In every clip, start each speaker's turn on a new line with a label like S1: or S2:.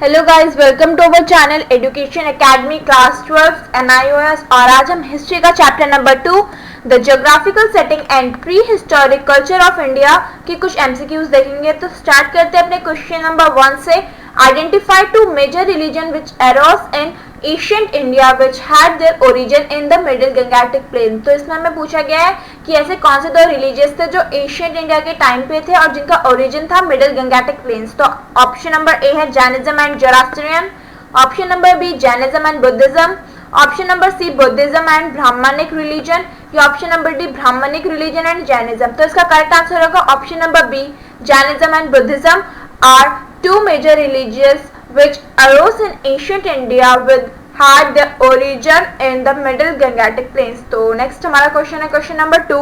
S1: Hello guys, welcome to our channel education academy class 12 NIOS। और आज हम history का chapter number 2 the geographical setting and pre historic culture of India की कुछ MCQs देखेंगे। तो स्टार्ट करते हैं अपने क्वेश्चन नंबर 1 से। Identify two major religion which arose in ancient India which had their origin in the middle Gangetic plain. तो इसमें हमें पूछा गया है कि ऐसे कौन से दो रिलीजियस थे जो एशियंट इंडिया के टाइम पे थे और जिनका ओरिजिन था मिडिल गंगेटिक प्लेन्स। तो ऑप्शन नंबर ए है Jainism and Zoroastrian, option number B Jainism and Buddhism, option number C Buddhism and Brahmanic religion, या option number D Brahmanic religion and Jainism. तो इसका करेक्ट आंसर होगा option number B Jainism and Buddhism are two major religions which arose in ancient India with had their origin in the middle Gangetic plains। तो next हमारा question है question number 2।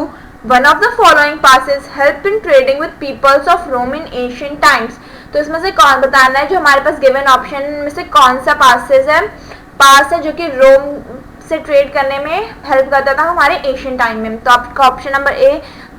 S1: One of the following passes helped in trading with peoples of Rome in ancient times। तो इसमें से कौन बताना है जो हमारे पास गिवन ऑप्शन में से कौन सा पास है जो कि रोम से ट्रेड करने में हेल्प करता था हमारे एशियन टाइम में। तो आपका option number A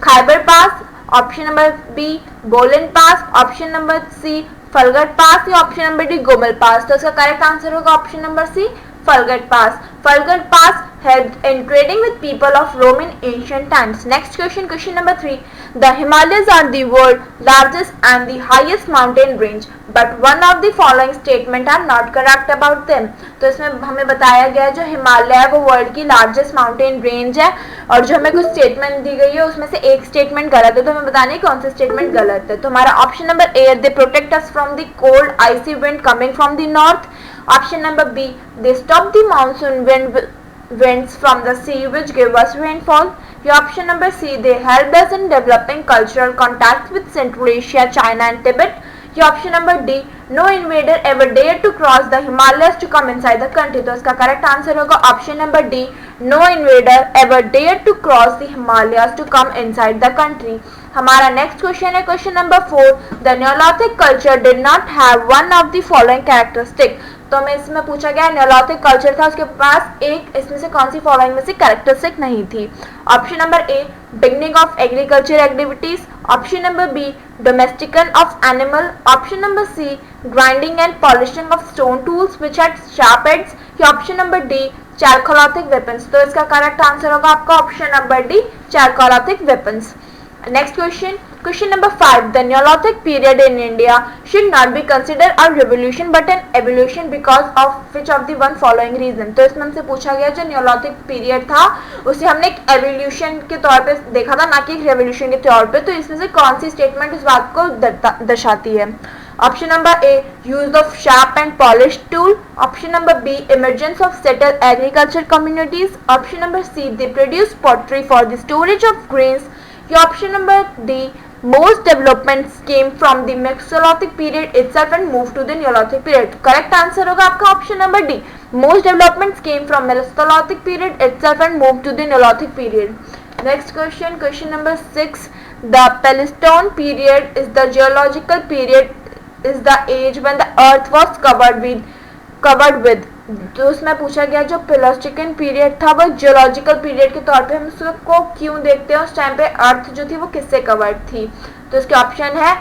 S1: Khyber pass, option number B Bolan pass, option number C फलगट पास, या option number D Gomal pass. तो इसका करेक्ट आंसर होगा ऑप्शन नंबर सी फलगट पास। फलगट pass helped in trading with people of Rome in ancient times। Next question, question number 3। The Himalayas are the world's largest and the highest mountain range, but one of the following statement are not correct about them। तो इसमें हमें बताया गया है जो हिमालय है वो world की लार्जेस्ट माउंटेन रेंज है और जो हमें कुछ स्टेटमेंट दी गई है उसमें से एक स्टेटमेंट गलत है। तो हमें बताना है कौन सा स्टेटमेंट गलत है। तो हमारा option number A, they protect us from the cold icy wind coming from the north, option number B they stop the monsoon winds from the sea which give us rainfall, your option number C, they helped us in developing cultural contacts with Central Asia, China and Tibet, your option number D, no invader ever dared to cross the Himalayas to come inside the country। तो इसका correct answer होगा option number D, no invader ever dared to cross the Himalayas to come inside the country। हमारा next question है question number 4। The Neolithic culture did not have one of the following characteristic. तो हमें इसमें पूछा गया Neolithic culture था उसके पास एक इसमें से कौन सी फॉलोइंग में से कैरेक्टरिस्टिक नहीं थी। Option number A beginning of agriculture activities, option number B domestication of animal, option number C grinding and polishing of stone tools which had sharp edges, या option number D chalcolithic weapons. तो इसका correct answer होगा आपका option number D chalcolithic weapons. Next question, question number 5। The Neolithic period in India should not be considered a revolution but an evolution because of which of the one following reason। तो इसमें हमसे पूछा गया जो Neolithic period था उसे हमने एक एवोल्यूशन के तौर पे देखा था ना कि एक रेवोल्यूशन के तौर पे। तो इसमें से कौन सी स्टेटमेंट इस बात को दर्शाती है। Option number A use of sharp and polish tool, option number B emergence of settle agriculture communities, option number C they produce pottery for the storage of grains, your option number D, most developments came from the Mesolithic period itself and moved to the Neolithic period। Correct answer होगा आपका option number D, most developments came from Mesolithic period itself and moved to the Neolithic period। Next question, question number 6। The Pleistocene period is the geological period, is the age when the earth was covered with। तो उसमें पूछा गया जो Pleistocene period था वो geological period के तौर पे हम उसको क्यों देखते हैं, उस टाइम पे अर्थ जो थी वो किससे कवर्ड थी। तो इसके ऑप्शन है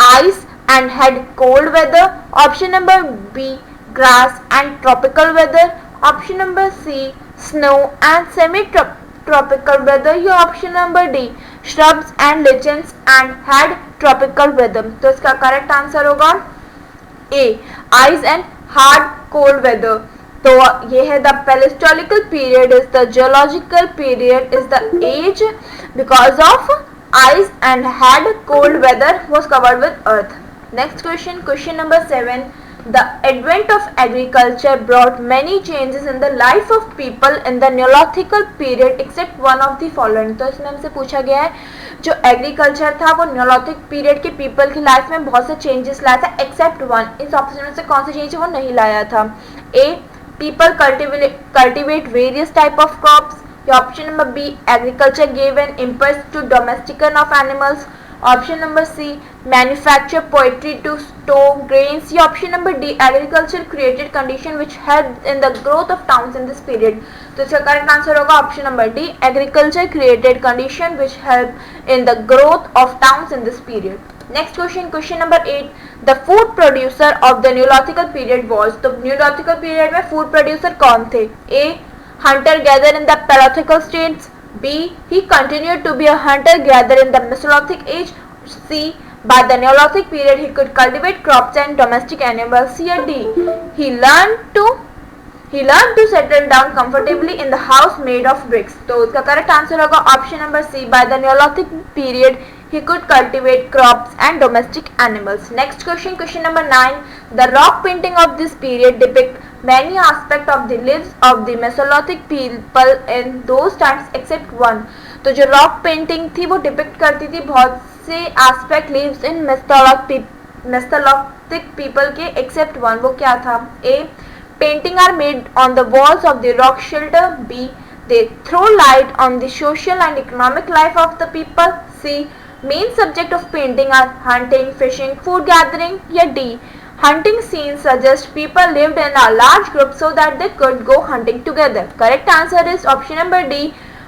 S1: ice and hard cold weather, option number B grass and tropical weather, option number C snow and semi tropical weather, या option number D shrubs and lichens and hard tropical weather. तो इसका correct answer होगा A ice and hard cold weather. तो ये है the palaeolithic period is the geological period is the age because of ice and hard cold weather was covered with earth. Next question, question number 7। The advent of agriculture brought many changes in the life of people in the Neolithical period except one of the following। तो इसमें हमसे पूछा गया है जो agriculture था वो Neolithic period के पीपल की लाइफ में बहुत से चेंजेस लाया था एक्सेप्ट वन। इस ऑप्शन में से कौन सा चेंज वो नहीं लाया था। A people cultivate various type of crops, या option number B agriculture gave an impulse to domestication of animals, option number C manufacture poetry to store grains, या option number D agriculture created condition which help in the growth of towns in this period. तो इसका correct answer होगा option number D agriculture created condition which help in the growth of towns in this period. Next question, question number 8, the food producer of the neolithic period was, तो neolithic period में food producer कौन थे? A, hunter gather in the palaeolithic states, B, he continued to be a hunter gather in the mesolithic age, C, by the Neolithic period he could cultivate crops and domestic animals, C or D, he learned to settle down comfortably in the house made of bricks. तो इसका correct answer होगा option number C, by the Neolithic period he could cultivate crops and domestic animals. Next question, question number 9, the rock painting of this period depict many aspects of the lives of the Mesolithic people in those times except one. तो जो rock painting थी वो depict करती थी बहुत से aspect lives in mesolithic people के except one, वो क्या था? A, painting are made on the walls of the rock shelter, B, they throw light on the social and economic life of the people, C, main subject of painting are hunting, fishing, food gathering, या D, hunting scenes suggest people lived in a large group so that they could go hunting together. Correct answer is option number D,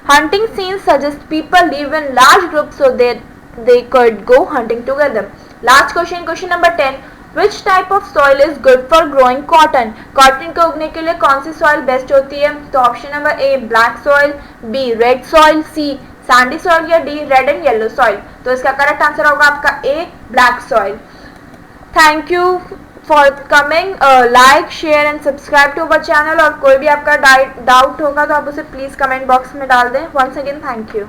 S1: hunting scenes suggest people live in large groups so that they could go hunting together. Last question, question number 10, which type of soil is good for growing cotton? Cotton को उगने के लिए कौन सी soil best होती है? तो option number A, black soil, B, red soil, C, sandy soil, या D, red and yellow soil. तो इसका करेक्ट आंसर होगा आपका A, black soil. Thank you for coming. Like, share and subscribe to our channel. और कोई भी आपका doubt होगा तो आप उसे प्लीज कमेंट बॉक्स में डाल दें. Once again thank you.